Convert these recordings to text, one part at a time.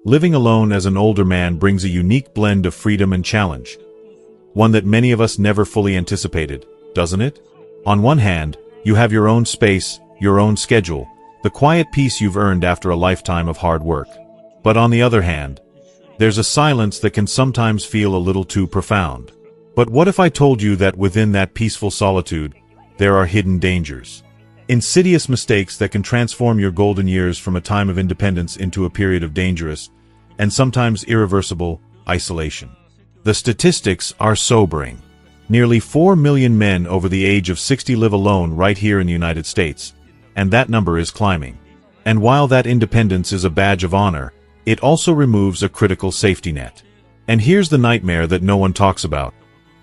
Living alone as an older man brings a unique blend of freedom and challenge. One that many of us never fully anticipated, doesn't it? On one hand, you have your own space, your own schedule, the quiet peace you've earned after a lifetime of hard work. But on the other hand, there's a silence that can sometimes feel a little too profound. But what if I told you that within that peaceful solitude, there are hidden dangers? Insidious mistakes that can transform your golden years from a time of independence into a period of dangerous, and sometimes irreversible, isolation. The statistics are sobering. Nearly 4 million men over the age of 60 live alone right here in the United States, and that number is climbing. And while that independence is a badge of honor, it also removes a critical safety net. And here's the nightmare that no one talks about.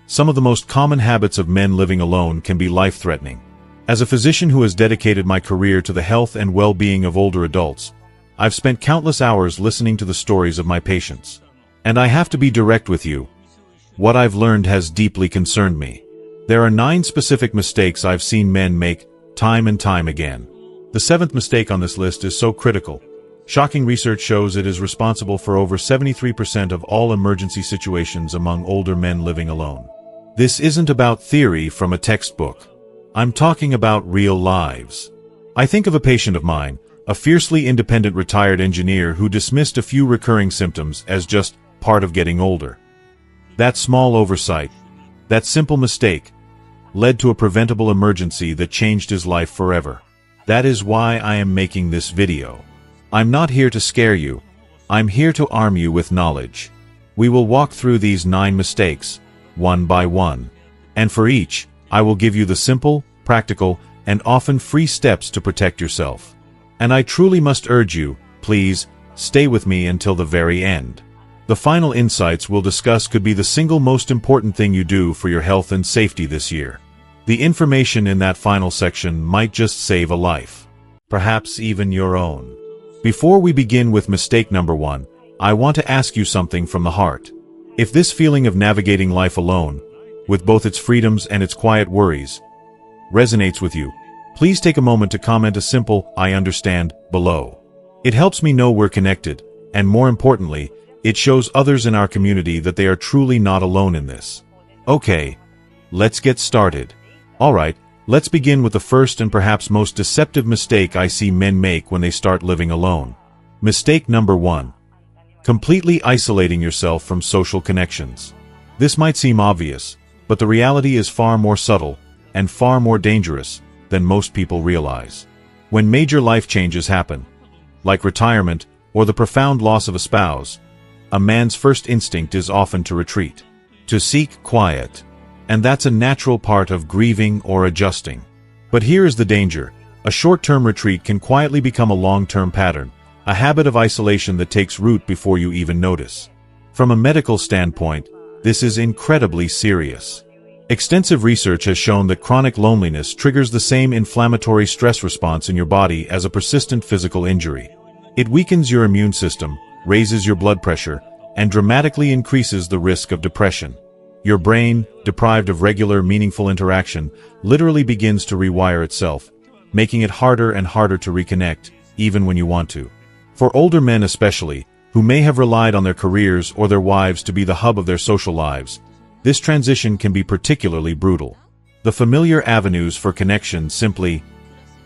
Some of the most common habits of men living alone can be life-threatening. As a physician who has dedicated my career to the health and well-being of older adults, I've spent countless hours listening to the stories of my patients. And I have to be direct with you. What I've learned has deeply concerned me. There are 9 specific mistakes I've seen men make, time and time again. The 7th mistake on this list is so critical. Shocking research shows it is responsible for over 73% of all emergency situations among older men living alone. This isn't about theory from a textbook. I'm talking about real lives. I think of a patient of mine, a fiercely independent retired engineer who dismissed a few recurring symptoms as just part of getting older. That small oversight, that simple mistake, led to a preventable emergency that changed his life forever. That is why I am making this video. I'm not here to scare you. I'm here to arm you with knowledge. We will walk through these 9 mistakes, one by one. And for each, I will give you the simple, practical, and often free steps to protect yourself. And I truly must urge you, please, stay with me until the very end. The final insights we'll discuss could be the single most important thing you do for your health and safety this year. The information in that final section might just save a life. Perhaps even your own. Before we begin with mistake number 1, I want to ask you something from the heart. If this feeling of navigating life alone, with both its freedoms and its quiet worries, resonates with you, please take a moment to comment a simple "I understand" below. It helps me know we're connected, and more importantly, it shows others in our community that they are truly not alone in this. Okay, let's get started. Alright, let's begin with the first and perhaps most deceptive mistake I see men make when they start living alone. Mistake number 1. Completely isolating yourself from social connections. This might seem obvious, but the reality is far more subtle and far more dangerous than most people realize. When major life changes happen, like retirement or the profound loss of a spouse, a man's first instinct is often to retreat, to seek quiet. And that's a natural part of grieving or adjusting. But here is the danger. A short-term retreat can quietly become a long-term pattern, a habit of isolation that takes root before you even notice. From a medical standpoint, this is incredibly serious. Extensive research has shown that chronic loneliness triggers the same inflammatory stress response in your body as a persistent physical injury. It weakens your immune system, raises your blood pressure, and dramatically increases the risk of depression. Your brain, deprived of regular, meaningful interaction, literally begins to rewire itself, making it harder and harder to reconnect, even when you want to. For older men especially, who may have relied on their careers or their wives to be the hub of their social lives, this transition can be particularly brutal. The familiar avenues for connection simply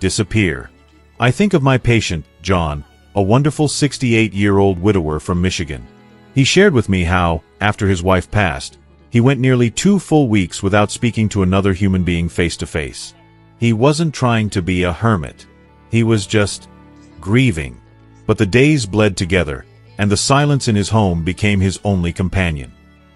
disappear. I think of my patient, John, a wonderful 68-year-old widower from Michigan. He shared with me how, after his wife passed, he went nearly 2 full weeks without speaking to another human being face to face. He wasn't trying to be a hermit. He was just grieving. But the days bled together, and the silence in his home became his only companion.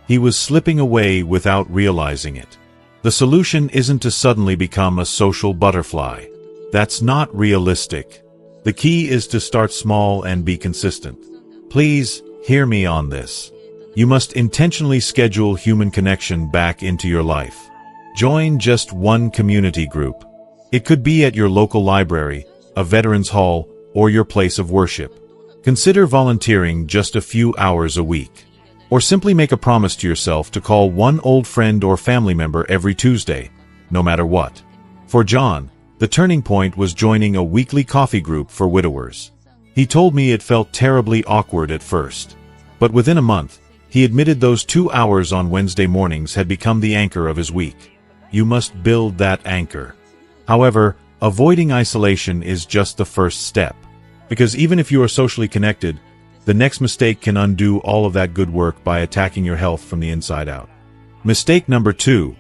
He was slipping away without realizing it. The solution isn't to suddenly become a social butterfly. That's not realistic. The key is to start small and be consistent. Please, hear me on this. You must intentionally schedule human connection back into your life. Join just one community group. It could be at your local library, a veterans hall, or your place of worship. Consider volunteering just a few hours a week. Or simply make a promise to yourself to call one old friend or family member every Tuesday, no matter what. For John, the turning point was joining a weekly coffee group for widowers. He told me it felt terribly awkward at first. But within a month, he admitted those 2 hours on Wednesday mornings had become the anchor of his week. You must build that anchor. However, avoiding isolation is just the first step. Because even if you are socially connected, the next mistake can undo all of that good work by attacking your health from the inside out. Mistake number 2.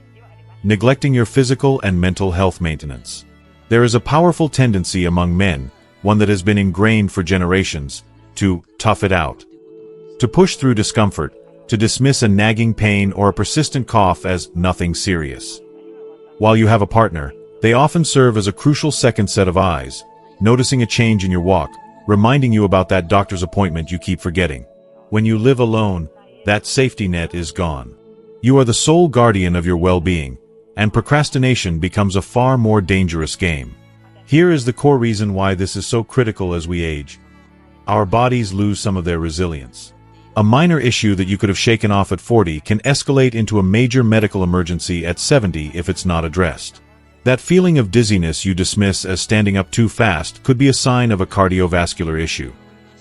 Neglecting your physical and mental health maintenance. There is a powerful tendency among men, one that has been ingrained for generations, to tough it out. To push through discomfort, to dismiss a nagging pain or a persistent cough as nothing serious. While you have a partner, they often serve as a crucial second set of eyes, noticing a change in your walk, reminding you about that doctor's appointment you keep forgetting. When you live alone, that safety net is gone. You are the sole guardian of your well-being, and procrastination becomes a far more dangerous game. Here is the core reason why this is so critical as we age. Our bodies lose some of their resilience. A minor issue that you could have shaken off at 40 can escalate into a major medical emergency at 70 if it's not addressed. That feeling of dizziness you dismiss as standing up too fast could be a sign of a cardiovascular issue.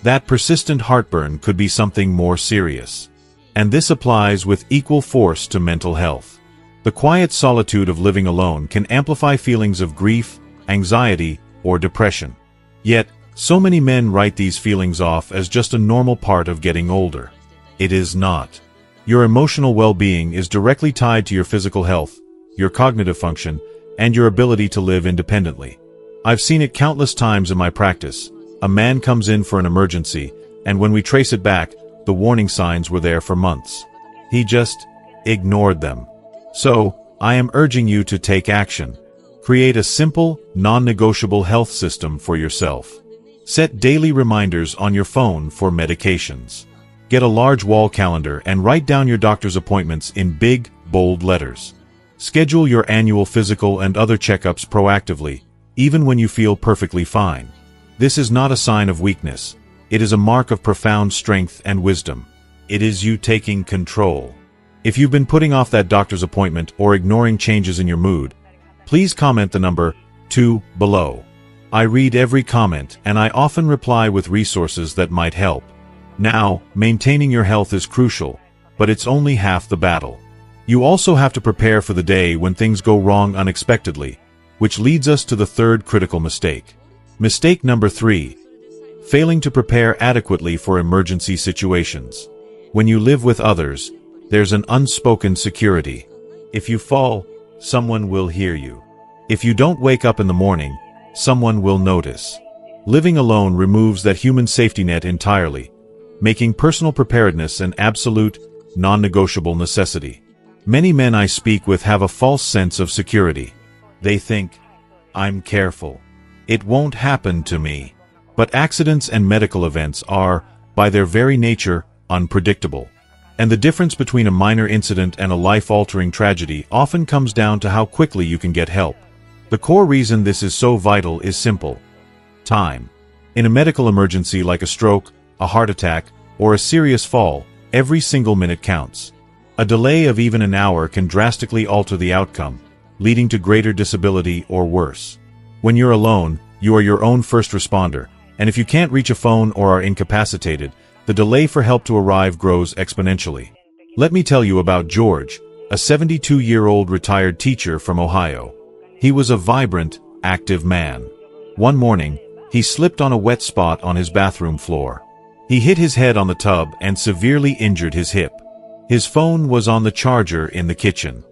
That persistent heartburn could be something more serious. And this applies with equal force to mental health. The quiet solitude of living alone can amplify feelings of grief, anxiety, or depression. Yet, so many men write these feelings off as just a normal part of getting older. It is not. Your emotional well-being is directly tied to your physical health, your cognitive function, and your ability to live independently. I've seen it countless times in my practice. A man comes in for an emergency, and when we trace it back, the warning signs were there for months. He just ignored them. So, I am urging you to take action. Create a simple, non-negotiable health system for yourself. Set daily reminders on your phone for medications. Get a large wall calendar and write down your doctor's appointments in big, bold letters. Schedule your annual physical and other checkups proactively, even when you feel perfectly fine. This is not a sign of weakness. It is a mark of profound strength and wisdom. It is you taking control. If you've been putting off that doctor's appointment or ignoring changes in your mood, please comment the number 2 below. I read every comment and I often reply with resources that might help. Now, maintaining your health is crucial, but it's only half the battle. You also have to prepare for the day when things go wrong unexpectedly, which leads us to the third critical mistake. Mistake number 3. Failing to prepare adequately for emergency situations. When you live with others, there's an unspoken security. If you fall, someone will hear you. If you don't wake up in the morning, someone will notice. Living alone removes that human safety net entirely, making personal preparedness an absolute, non-negotiable necessity. Many men I speak with have a false sense of security. They think, I'm careful. It won't happen to me. But accidents and medical events are, by their very nature, unpredictable. And the difference between a minor incident and a life-altering tragedy often comes down to how quickly you can get help. The core reason this is so vital is simple. Time. In a medical emergency like a stroke, a heart attack, or a serious fall, every single minute counts. A delay of even an hour can drastically alter the outcome, leading to greater disability or worse. When you're alone, you are your own first responder, and if you can't reach a phone or are incapacitated, the delay for help to arrive grows exponentially. Let me tell you about George, a 72-year-old retired teacher from Ohio. He was a vibrant, active man. One morning, he slipped on a wet spot on his bathroom floor. He hit his head on the tub and severely injured his hip. His phone was on the charger in the kitchen.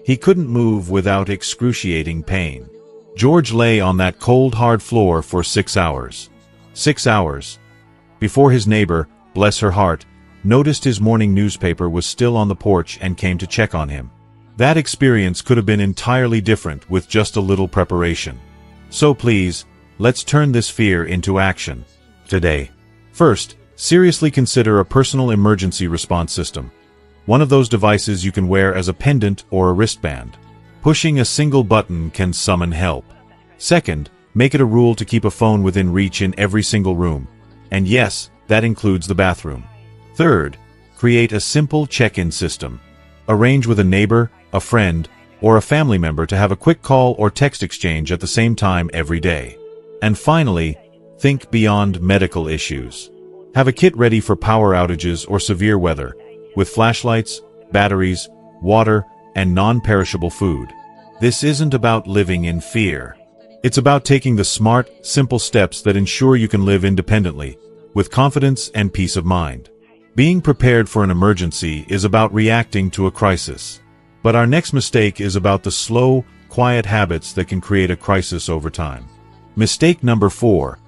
He couldn't move without excruciating pain. George lay on that cold, hard floor for 6 hours. 6 hours. Before his neighbor, bless her heart, noticed his morning newspaper was still on the porch and came to check on him. That experience could have been entirely different with just a little preparation. So please, let's turn this fear into action today. First, seriously consider a personal emergency response system. One of those devices you can wear as a pendant or a wristband. Pushing a single button can summon help. Second, make it a rule to keep a phone within reach in every single room. And yes, that includes the bathroom. Third, create a simple check-in system. Arrange with a neighbor, a friend, or a family member to have a quick call or text exchange at the same time every day. And finally, Think beyond medical issues. Have a kit ready for power outages or severe weather, with flashlights, batteries, water, and non-perishable food. This isn't about living in fear. It's about taking the smart, simple steps that ensure you can live independently, with confidence and peace of mind. Being prepared for an emergency is about reacting to a crisis. But our next mistake is about the slow, quiet habits that can create a crisis over time. Mistake number 4.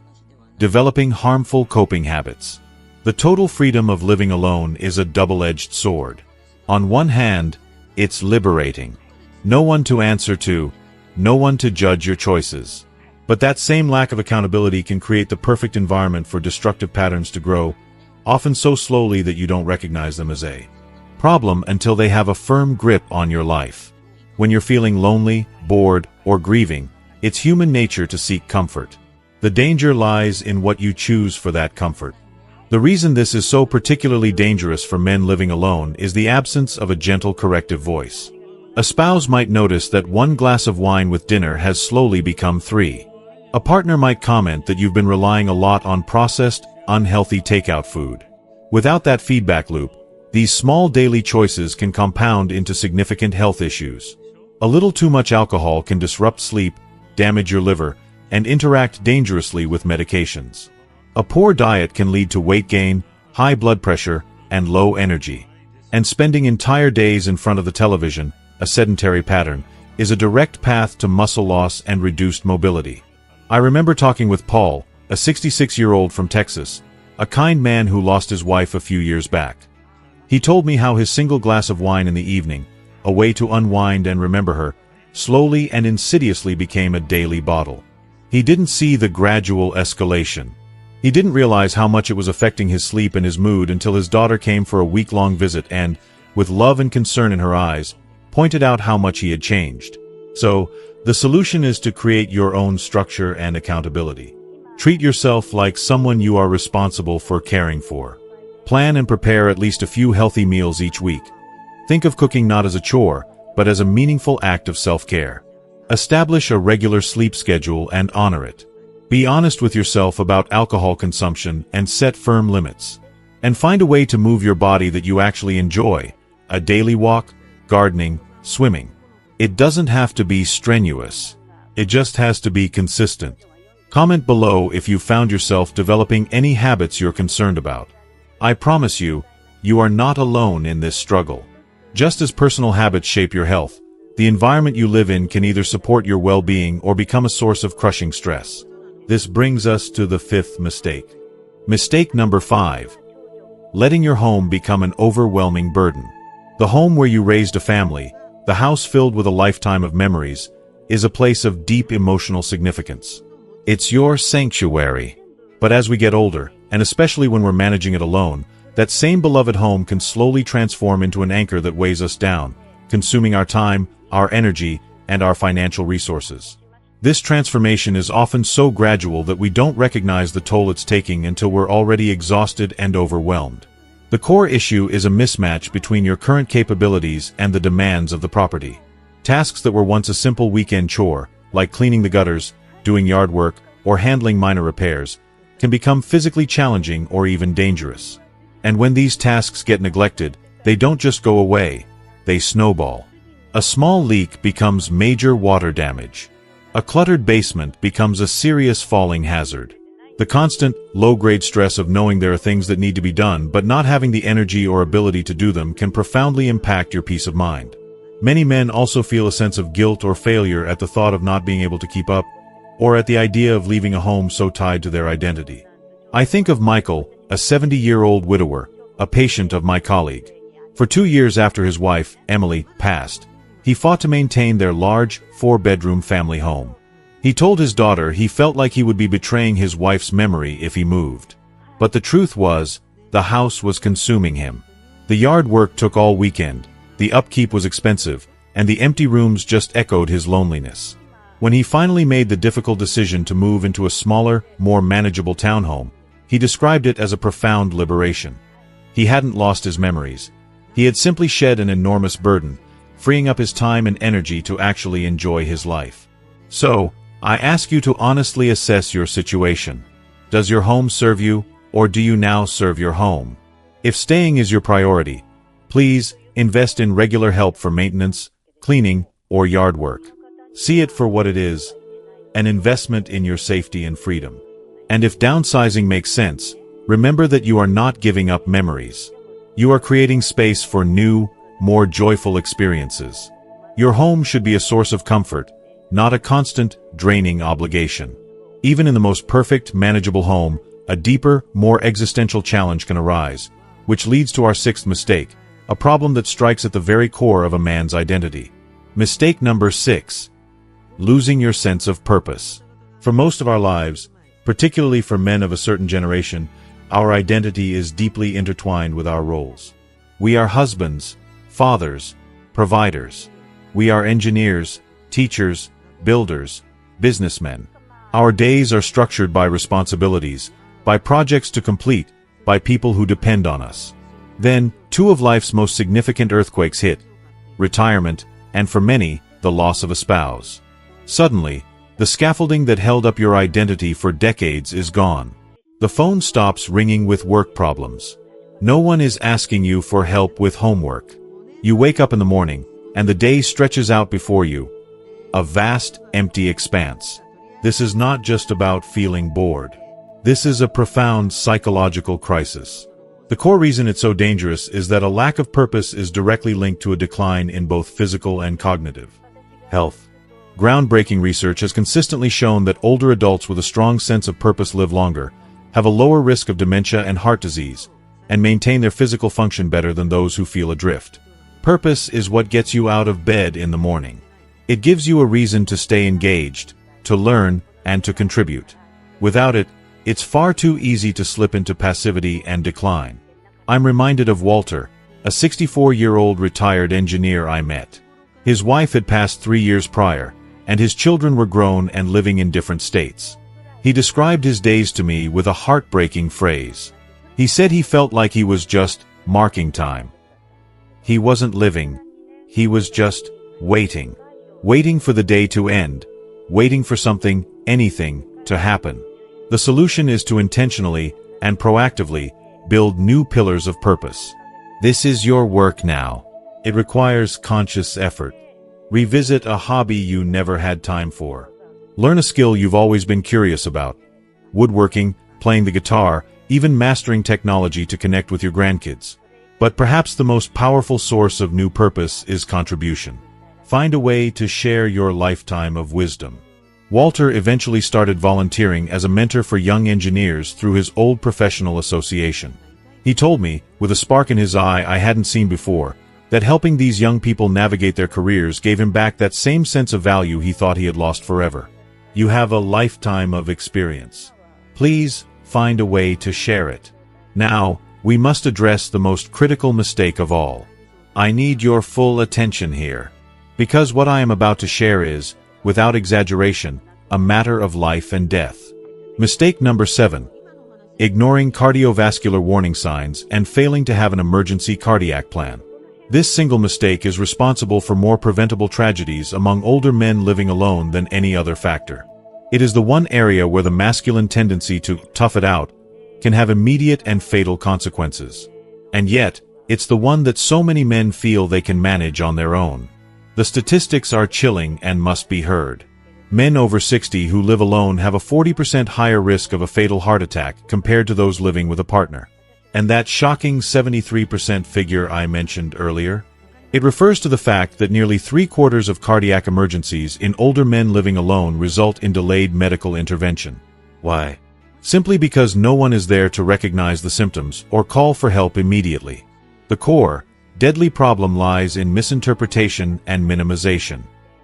Developing harmful coping habits. The total freedom of living alone is a double-edged sword. On one hand, it's liberating. No one to answer to, no one to judge your choices. But that same lack of accountability can create the perfect environment for destructive patterns to grow, often so slowly that you don't recognize them as a problem until they have a firm grip on your life. When you're feeling lonely, bored, or grieving, it's human nature to seek comfort. The danger lies in what you choose for that comfort. The reason this is so particularly dangerous for men living alone is the absence of a gentle corrective voice. A spouse might notice that 1 glass of wine with dinner has slowly become 3. A partner might comment that you've been relying a lot on processed, unhealthy takeout food. Without that feedback loop, these small daily choices can compound into significant health issues. A little too much alcohol can disrupt sleep, damage your liver, and interact dangerously with medications. A poor diet can lead to weight gain, high blood pressure, and low energy. And spending entire days in front of the television, a sedentary pattern, is a direct path to muscle loss and reduced mobility. I remember talking with Paul, a 66-year-old from Texas, a kind man who lost his wife a few years back. He told me how his single glass of wine in the evening, a way to unwind and remember her, slowly and insidiously became a daily bottle. He didn't see the gradual escalation. He didn't realize how much it was affecting his sleep and his mood until his daughter came for a week-long visit and, with love and concern in her eyes, pointed out how much he had changed. So, the solution is to create your own structure and accountability. Treat yourself like someone you are responsible for caring for. Plan and prepare at least a few healthy meals each week. Think of cooking not as a chore, but as a meaningful act of self-care. Establish a regular sleep schedule and honor it. Be honest with yourself about alcohol consumption and set firm limits. And find a way to move your body that you actually enjoy. A daily walk, gardening, swimming. It doesn't have to be strenuous. It just has to be consistent. Comment below if you found yourself developing any habits you're concerned about. I promise you, you are not alone in this struggle. Just as personal habits shape your health, the environment you live in can either support your well-being or become a source of crushing stress. This brings us to the 5th mistake. Mistake number 5. Letting your home become an overwhelming burden. The home where you raised a family, the house filled with a lifetime of memories, is a place of deep emotional significance. It's your sanctuary. But as we get older, and especially when we're managing it alone, that same beloved home can slowly transform into an anchor that weighs us down, consuming our time, our energy, and our financial resources. This transformation is often so gradual that we don't recognize the toll it's taking until we're already exhausted and overwhelmed. The core issue is a mismatch between your current capabilities and the demands of the property. Tasks that were once a simple weekend chore, like cleaning the gutters, doing yard work, or handling minor repairs, can become physically challenging or even dangerous. And when these tasks get neglected, they don't just go away, they snowball. A small leak becomes major water damage. A cluttered basement becomes a serious falling hazard. The constant, low-grade stress of knowing there are things that need to be done but not having the energy or ability to do them can profoundly impact your peace of mind. Many men also feel a sense of guilt or failure at the thought of not being able to keep up, or at the idea of leaving a home so tied to their identity. I think of Michael, a 70-year-old widower, a patient of my colleague. For 2 years after his wife, Emily, passed, he fought to maintain their large, 4-bedroom family home. He told his daughter he felt like he would be betraying his wife's memory if he moved. But the truth was, the house was consuming him. The yard work took all weekend, the upkeep was expensive, and the empty rooms just echoed his loneliness. When he finally made the difficult decision to move into a smaller, more manageable townhome, he described it as a profound liberation. He hadn't lost his memories. He had simply shed an enormous burden, freeing up his time and energy to actually enjoy his life. So, I ask you to honestly assess your situation. Does your home serve you, or do you now serve your home? If staying is your priority, please invest in regular help for maintenance, cleaning, or yard work. See it for what it is, an investment in your safety and freedom. And if downsizing makes sense, remember that you are not giving up memories. You are creating space for new, more joyful experiences. Your home should be a source of comfort, not a constant, draining obligation. Even in the most perfect, manageable home, a deeper, more existential challenge can arise, which leads to our sixth mistake, a problem that strikes at the very core of a man's identity. Mistake number 6. Losing your sense of purpose. For most of our lives, particularly for men of a certain generation, our identity is deeply intertwined with our roles. We are husbands, fathers, providers. We are engineers, teachers, builders, businessmen. Our days are structured by responsibilities, by projects to complete, by people who depend on us. Then, two of life's most significant earthquakes hit: retirement, and for many, the loss of a spouse. Suddenly, the scaffolding that held up your identity for decades is gone. The phone stops ringing with work problems. No one is asking you for help with homework. You wake up in the morning, and the day stretches out before you, a vast, empty expanse. This is not just about feeling bored. This is a profound psychological crisis. The core reason it's so dangerous is that a lack of purpose is directly linked to a decline in both physical and cognitive health. Groundbreaking research has consistently shown that older adults with a strong sense of purpose live longer, have a lower risk of dementia and heart disease, and maintain their physical function better than those who feel adrift. Purpose is what gets you out of bed in the morning. It gives you a reason to stay engaged, to learn, and to contribute. Without it, it's far too easy to slip into passivity and decline. I'm reminded of Walter, a 64-year-old retired engineer I met. His wife had passed 3 years prior, and his children were grown and living in different states. He described his days to me with a heartbreaking phrase. He said he felt like he was just marking time. He wasn't living. He was just waiting. Waiting for the day to end. Waiting for something, anything, to happen. The solution is to intentionally and proactively build new pillars of purpose. This is your work now. It requires conscious effort. Revisit a hobby you never had time for. Learn a skill you've always been curious about. Woodworking, playing the guitar, even mastering technology to connect with your grandkids. But perhaps the most powerful source of new purpose is contribution. Find a way to share your lifetime of wisdom. Walter eventually started volunteering as a mentor for young engineers through his old professional association. He told me, with a spark in his eye I hadn't seen before, that helping these young people navigate their careers gave him back that same sense of value he thought he had lost forever. You have a lifetime of experience. Please find a way to share it. Now, we must address the most critical mistake of all. I need your full attention here. Because what I am about to share is, without exaggeration, a matter of life and death. Mistake number 7. Ignoring cardiovascular warning signs and failing to have an emergency cardiac plan. This single mistake is responsible for more preventable tragedies among older men living alone than any other factor. It is the one area where the masculine tendency to tough it out can have immediate and fatal consequences. And yet, it's the one that so many men feel they can manage on their own. The statistics are chilling and must be heard. Men over 60 who live alone have a 40% higher risk of a fatal heart attack compared to those living with a partner. And that shocking 73% figure I mentioned earlier? It refers to the fact that nearly 3/4 of cardiac emergencies in older men living alone result in delayed medical intervention. Why? Simply because no one is there to recognize the symptoms or call for help immediately. The core, deadly problem lies in misinterpretation and minimization.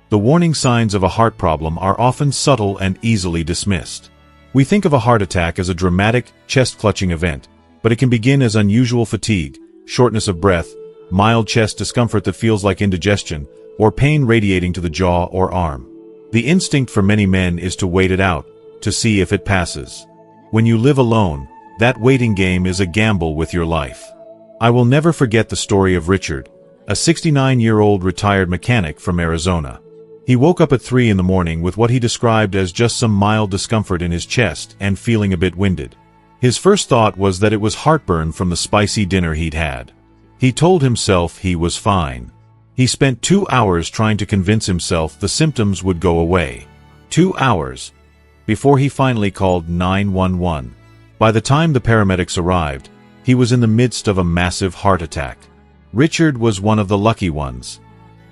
The warning signs of a heart problem are often subtle and easily dismissed. We think of a heart attack as a dramatic, chest-clutching event, but it can begin as unusual fatigue, shortness of breath, mild chest discomfort that feels like indigestion, or pain radiating to the jaw or arm. The instinct for many men is to wait it out, to see if it passes. When you live alone, that waiting game is a gamble with your life. I will never forget the story of Richard, a 69-year-old retired mechanic from Arizona. He woke up at 3 in the morning with what he described as just some mild discomfort in his chest and feeling a bit winded. His first thought was that it was heartburn from the spicy dinner he'd had. He told himself he was fine. He spent 2 hours trying to convince himself the symptoms would go away. 2 hours before he finally called 911. By the time the paramedics arrived, he was in the midst of a massive heart attack. Richard was one of the lucky ones.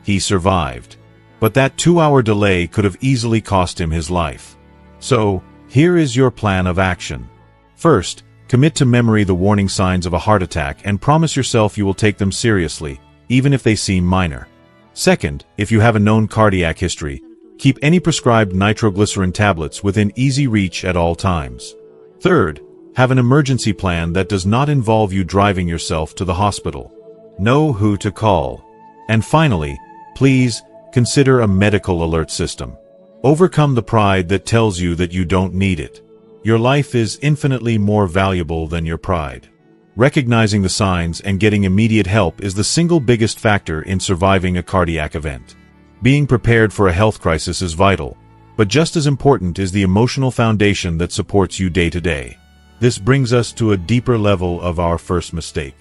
He survived. But that 2-hour delay could have easily cost him his life. So, here is your plan of action. First, commit to memory the warning signs of a heart attack and promise yourself you will take them seriously, even if they seem minor. Second, if you have a known cardiac history, keep any prescribed nitroglycerin tablets within easy reach at all times. Third, have an emergency plan that does not involve you driving yourself to the hospital. Know who to call. And finally, please, consider a medical alert system. Overcome the pride that tells you that you don't need it. Your life is infinitely more valuable than your pride. Recognizing the signs and getting immediate help is the single biggest factor in surviving a cardiac event. Being prepared for a health crisis is vital, but just as important is the emotional foundation that supports you day to day. This brings us to a deeper level of our first mistake.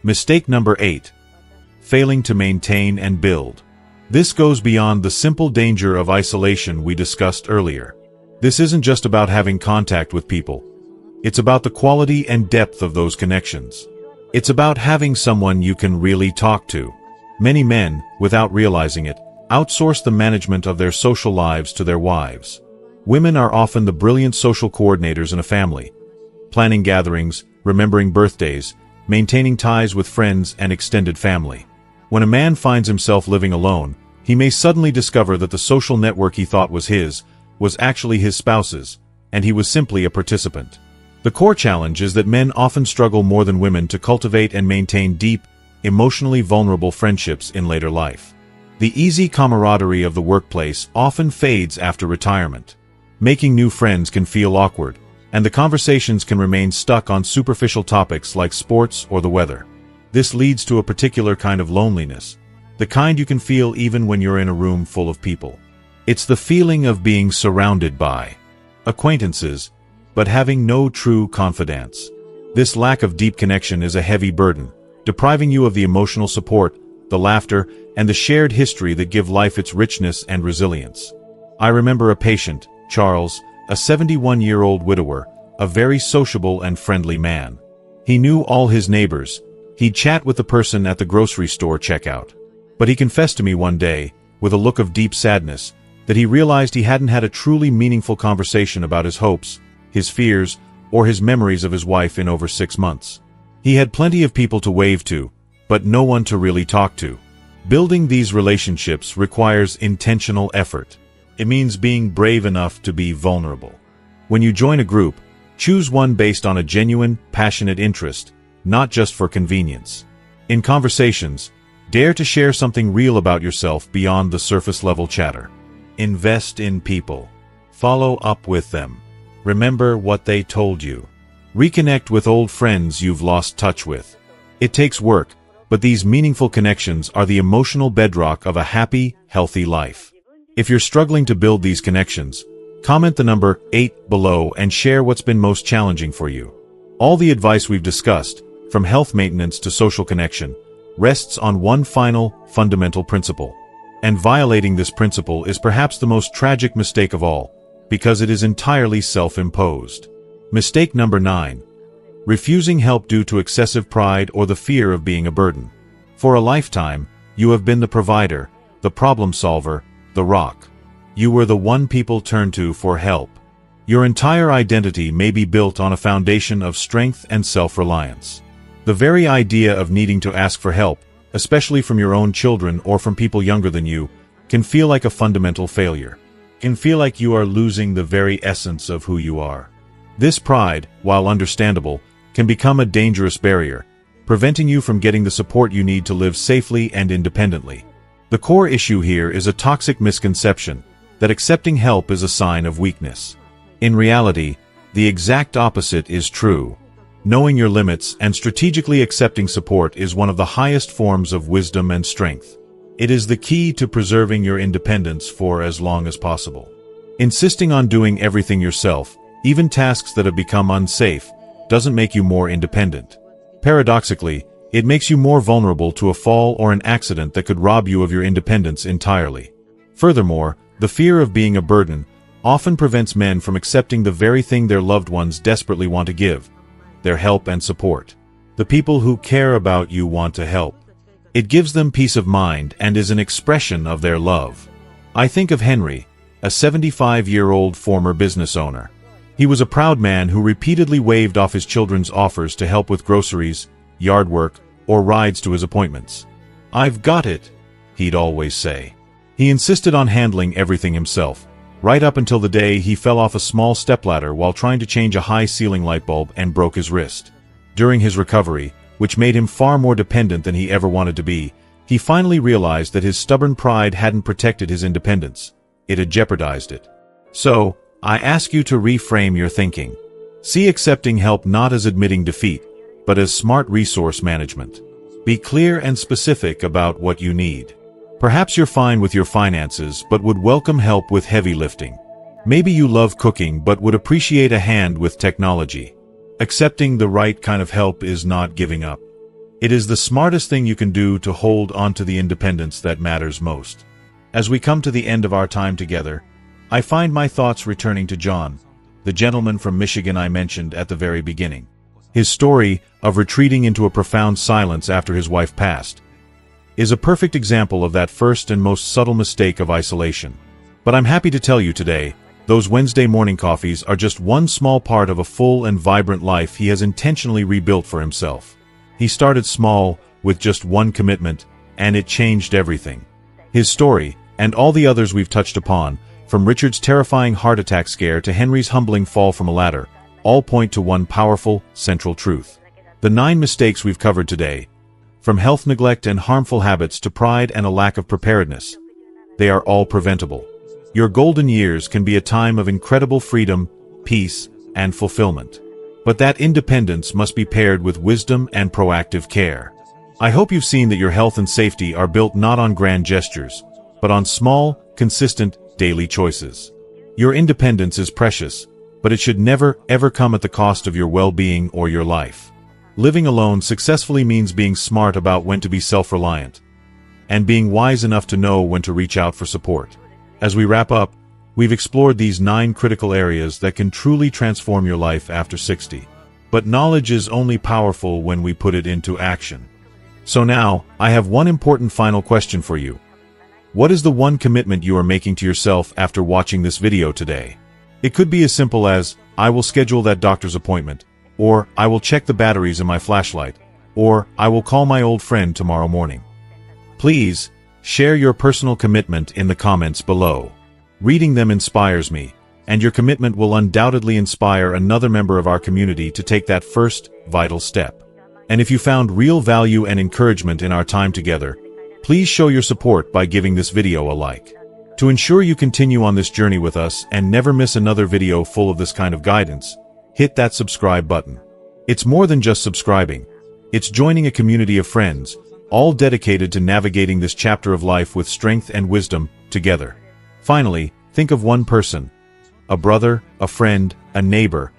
Mistake number 8. Failing to maintain and build. This goes beyond the simple danger of isolation we discussed earlier. This isn't just about having contact with people. It's about the quality and depth of those connections. It's about having someone you can really talk to. Many men, without realizing it, outsource the management of their social lives to their wives. Women are often the brilliant social coordinators in a family, planning gatherings, remembering birthdays, maintaining ties with friends and extended family. When a man finds himself living alone, he may suddenly discover that the social network he thought was his, was actually his spouse's, and he was simply a participant. The core challenge is that men often struggle more than women to cultivate and maintain deep, emotionally vulnerable friendships in later life. The easy camaraderie of the workplace often fades after retirement. Making new friends can feel awkward, and the conversations can remain stuck on superficial topics like sports or the weather. This leads to a particular kind of loneliness, the kind you can feel even when you're in a room full of people. It's the feeling of being surrounded by acquaintances, but having no true confidants. This lack of deep connection is a heavy burden, depriving you of the emotional support, the laughter, and the shared history that give life its richness and resilience. I remember a patient, Charles, a 71-year-old widower, a very sociable and friendly man. He knew all his neighbors. He'd chat with the person at the grocery store checkout. But he confessed to me one day, with a look of deep sadness, that he realized he hadn't had a truly meaningful conversation about his hopes, his fears, or his memories of his wife in over 6 months. He had plenty of people to wave to, but no one to really talk to. Building these relationships requires intentional effort. It means being brave enough to be vulnerable. When you join a group, choose one based on a genuine, passionate interest, not just for convenience. In conversations, dare to share something real about yourself beyond the surface-level chatter. Invest in people. Follow up with them. Remember what they told you. Reconnect with old friends you've lost touch with. It takes work, but these meaningful connections are the emotional bedrock of a happy, healthy life. If you're struggling to build these connections, comment the number 8 below and share what's been most challenging for you. All the advice we've discussed, from health maintenance to social connection, rests on one final, fundamental principle. And violating this principle is perhaps the most tragic mistake of all, because it is entirely self-imposed. Mistake number 9. Refusing help due to excessive pride or the fear of being a burden. For a lifetime, you have been the provider, the problem solver, the rock. You were the one people turned to for help. Your entire identity may be built on a foundation of strength and self-reliance. The very idea of needing to ask for help, especially from your own children or from people younger than you, can feel like a fundamental failure. It can feel like you are losing the very essence of who you are. This pride, while understandable, can become a dangerous barrier, preventing you from getting the support you need to live safely and independently. The core issue here is a toxic misconception that accepting help is a sign of weakness. In reality, the exact opposite is true. Knowing your limits and strategically accepting support is one of the highest forms of wisdom and strength. It is the key to preserving your independence for as long as possible. Insisting on doing everything yourself, even tasks that have become unsafe, doesn't make you more independent. Paradoxically, it makes you more vulnerable to a fall or an accident that could rob you of your independence entirely. Furthermore, the fear of being a burden often prevents men from accepting the very thing their loved ones desperately want to give: their help and support. The people who care about you want to help. It gives them peace of mind and is an expression of their love. I think of Henry, a 75-year-old former business owner. He was a proud man who repeatedly waved off his children's offers to help with groceries, yard work, or rides to his appointments. "I've got it," he'd always say. He insisted on handling everything himself, right up until the day he fell off a small stepladder while trying to change a high-ceiling light bulb and broke his wrist. During his recovery, which made him far more dependent than he ever wanted to be, he finally realized that his stubborn pride hadn't protected his independence. It had jeopardized it. So, I ask you to reframe your thinking. See accepting help not as admitting defeat, but as smart resource management. Be clear and specific about what you need. Perhaps you're fine with your finances but would welcome help with heavy lifting. Maybe you love cooking but would appreciate a hand with technology. Accepting the right kind of help is not giving up. It is the smartest thing you can do to hold onto the independence that matters most. As we come to the end of our time together, I find my thoughts returning to John, the gentleman from Michigan I mentioned at the very beginning. His story of retreating into a profound silence after his wife passed is a perfect example of that first and most subtle mistake of isolation. But I'm happy to tell you today, those Wednesday morning coffees are just one small part of a full and vibrant life he has intentionally rebuilt for himself. He started small, with just one commitment, and it changed everything. His story, and all the others we've touched upon, from Richard's terrifying heart attack scare to Henry's humbling fall from a ladder, all point to one powerful, central truth. The 9 mistakes we've covered today, from health neglect and harmful habits to pride and a lack of preparedness, they are all preventable. Your golden years can be a time of incredible freedom, peace, and fulfillment. But that independence must be paired with wisdom and proactive care. I hope you've seen that your health and safety are built not on grand gestures, but on small, consistent, daily choices. Your independence is precious, but it should never, ever come at the cost of your well-being or your life. Living alone successfully means being smart about when to be self-reliant, and being wise enough to know when to reach out for support. As we wrap up, we've explored these 9 critical areas that can truly transform your life after 60. But knowledge is only powerful when we put it into action. So now, I have one important final question for you. What is the one commitment you are making to yourself after watching this video today? It could be as simple as, I will schedule that doctor's appointment, or I will check the batteries in my flashlight, or I will call my old friend tomorrow morning. Please, share your personal commitment in the comments below. Reading them inspires me, and your commitment will undoubtedly inspire another member of our community to take that first, vital step. And if you found real value and encouragement in our time together, please show your support by giving this video a like. To ensure you continue on this journey with us and never miss another video full of this kind of guidance, hit that subscribe button. It's more than just subscribing. It's joining a community of friends, all dedicated to navigating this chapter of life with strength and wisdom, together. Finally, think of one person, a brother, a friend, a neighbor,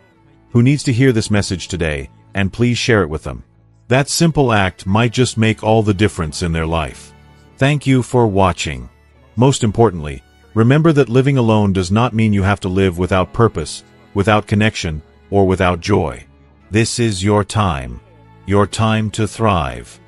who needs to hear this message today, and please share it with them. That simple act might just make all the difference in their life. Thank you for watching. Most importantly, remember that living alone does not mean you have to live without purpose, without connection, or without joy. This is your time to thrive.